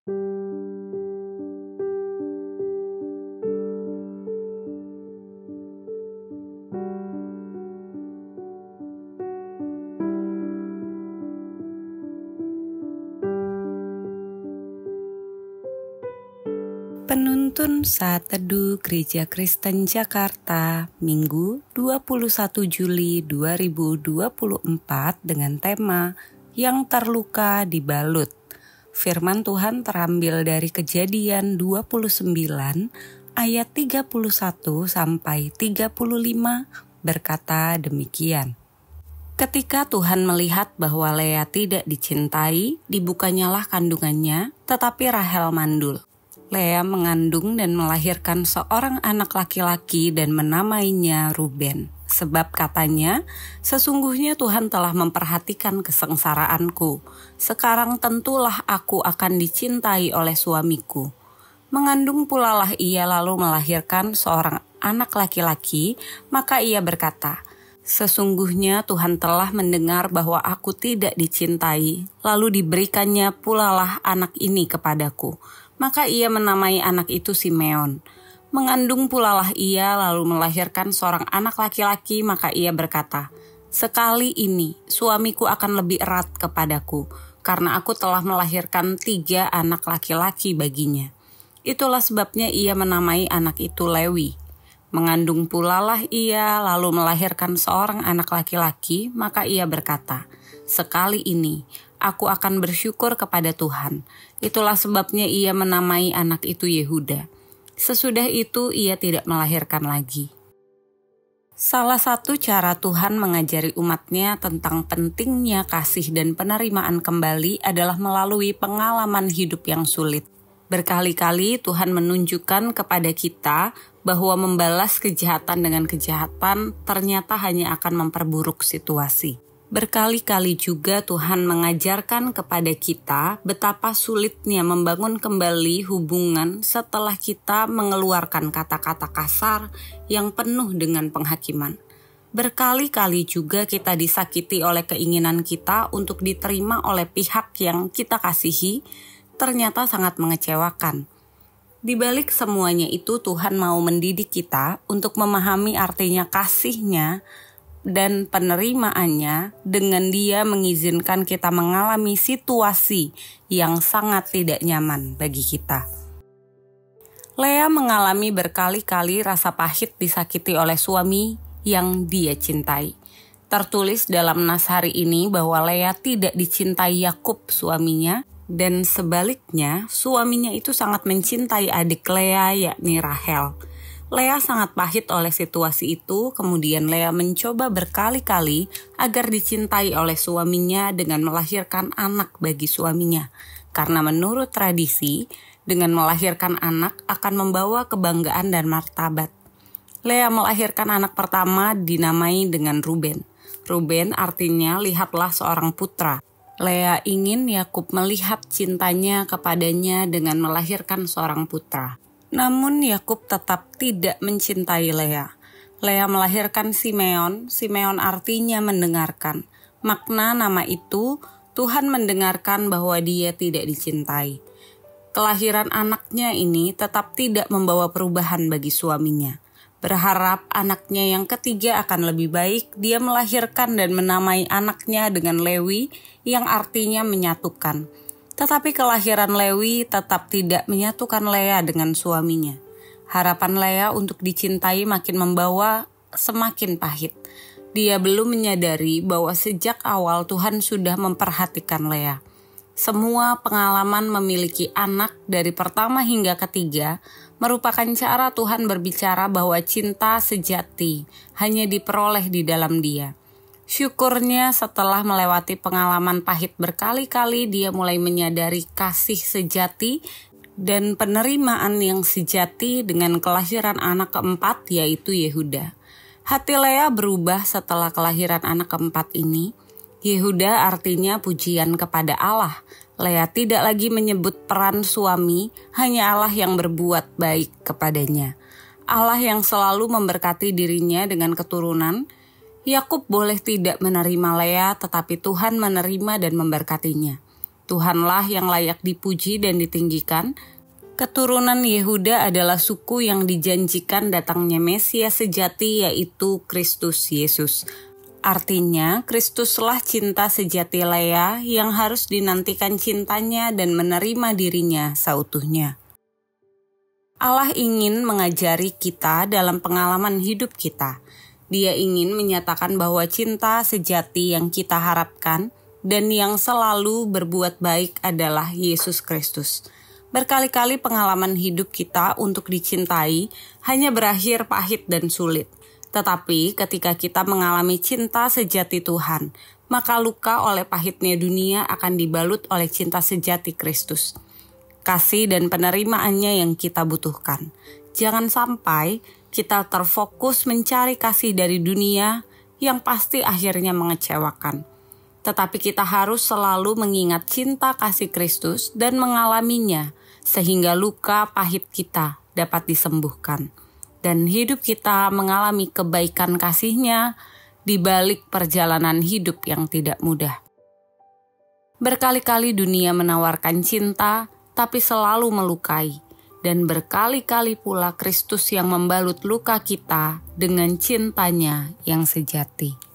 Penuntun Saat Teduh Gereja Kristen Jakarta, Minggu 21 Juli 2024 dengan tema Yang Terluka Dibalut. Firman Tuhan terambil dari Kejadian 29 ayat 31 sampai 35 berkata demikian. Ketika Tuhan melihat bahwa Lea tidak dicintai, dibukanyalah kandungannya, tetapi Rahel mandul. Lea mengandung dan melahirkan seorang anak laki-laki dan menamainya Ruben. Sebab katanya, sesungguhnya Tuhan telah memperhatikan kesengsaraanku. Sekarang tentulah aku akan dicintai oleh suamiku. Mengandung pula lah ia lalu melahirkan seorang anak laki-laki, maka ia berkata, sesungguhnya Tuhan telah mendengar bahwa aku tidak dicintai, lalu diberikannya pula lah anak ini kepadaku. Maka ia menamai anak itu Simeon. Mengandung pula lah ia lalu melahirkan seorang anak laki-laki, maka ia berkata, sekali ini suamiku akan lebih erat kepadaku, karena aku telah melahirkan 3 anak laki-laki baginya. Itulah sebabnya ia menamai anak itu Lewi. Mengandung pula lah ia lalu melahirkan seorang anak laki-laki, maka ia berkata, sekali ini aku akan bersyukur kepada Tuhan. Itulah sebabnya ia menamai anak itu Yehuda. Sesudah itu ia tidak melahirkan lagi. Salah satu cara Tuhan mengajari umatnya tentang pentingnya kasih dan penerimaan kembali adalah melalui pengalaman hidup yang sulit. Berkali-kali Tuhan menunjukkan kepada kita bahwa membalas kejahatan dengan kejahatan ternyata hanya akan memperburuk situasi. Berkali-kali juga Tuhan mengajarkan kepada kita betapa sulitnya membangun kembali hubungan setelah kita mengeluarkan kata-kata kasar yang penuh dengan penghakiman. Berkali-kali juga kita disakiti oleh keinginan kita untuk diterima oleh pihak yang kita kasihi, ternyata sangat mengecewakan. Di balik semuanya itu Tuhan mau mendidik kita untuk memahami artinya kasih-Nya dan penerimaannya dengan Dia mengizinkan kita mengalami situasi yang sangat tidak nyaman bagi kita. Lea mengalami berkali-kali rasa pahit disakiti oleh suami yang dia cintai. Tertulis dalam nas hari ini bahwa Lea tidak dicintai Yakub suaminya, dan sebaliknya suaminya itu sangat mencintai adik Lea yakni Rahel. Lea sangat pahit oleh situasi itu, kemudian Lea mencoba berkali-kali agar dicintai oleh suaminya dengan melahirkan anak bagi suaminya. Karena menurut tradisi, dengan melahirkan anak akan membawa kebanggaan dan martabat. Lea melahirkan anak pertama dinamai dengan Ruben. Ruben artinya lihatlah seorang putra. Lea ingin Yakub melihat cintanya kepadanya dengan melahirkan seorang putra. Namun Yakub tetap tidak mencintai Lea. Lea melahirkan Simeon. Simeon artinya mendengarkan. Makna nama itu, Tuhan mendengarkan bahwa dia tidak dicintai. Kelahiran anaknya ini tetap tidak membawa perubahan bagi suaminya. Berharap anaknya yang ketiga akan lebih baik, dia melahirkan dan menamai anaknya dengan Lewi yang artinya menyatukan. Tetapi kelahiran Lewi tetap tidak menyatukan Lea dengan suaminya. Harapan Lea untuk dicintai makin membawa semakin pahit. Dia belum menyadari bahwa sejak awal Tuhan sudah memperhatikan Lea. Semua pengalaman memiliki anak dari pertama hingga ketiga merupakan cara Tuhan berbicara bahwa cinta sejati hanya diperoleh di dalam Dia. Syukurnya setelah melewati pengalaman pahit berkali-kali, dia mulai menyadari kasih sejati dan penerimaan yang sejati dengan kelahiran anak keempat, yaitu Yehuda. Hati Lea berubah setelah kelahiran anak keempat ini. Yehuda artinya pujian kepada Allah. Lea tidak lagi menyebut peran suami, hanya Allah yang berbuat baik kepadanya. Allah yang selalu memberkati dirinya dengan keturunan. Yakub boleh tidak menerima Lea, tetapi Tuhan menerima dan memberkatinya. Tuhanlah yang layak dipuji dan ditinggikan. Keturunan Yehuda adalah suku yang dijanjikan datangnya Mesias sejati, yaitu Kristus Yesus. Artinya, Kristuslah cinta sejati Leah yang harus dinantikan cintanya dan menerima dirinya seutuhnya. Allah ingin mengajari kita dalam pengalaman hidup kita. Dia ingin menyatakan bahwa cinta sejati yang kita harapkan dan yang selalu berbuat baik adalah Yesus Kristus. Berkali-kali pengalaman hidup kita untuk dicintai hanya berakhir pahit dan sulit. Tetapi ketika kita mengalami cinta sejati Tuhan, maka luka oleh pahitnya dunia akan dibalut oleh cinta sejati Kristus. Kasih dan penerimaannya yang kita butuhkan. Jangan sampai kita terfokus mencari kasih dari dunia yang pasti akhirnya mengecewakan. Tetapi kita harus selalu mengingat cinta kasih Kristus dan mengalaminya, sehingga luka pahit kita dapat disembuhkan. Dan hidup kita mengalami kebaikan kasih-Nya di balik perjalanan hidup yang tidak mudah. Berkali-kali dunia menawarkan cinta, tapi selalu melukai. Dan berkali-kali pula Kristus yang membalut luka kita dengan cintanya yang sejati.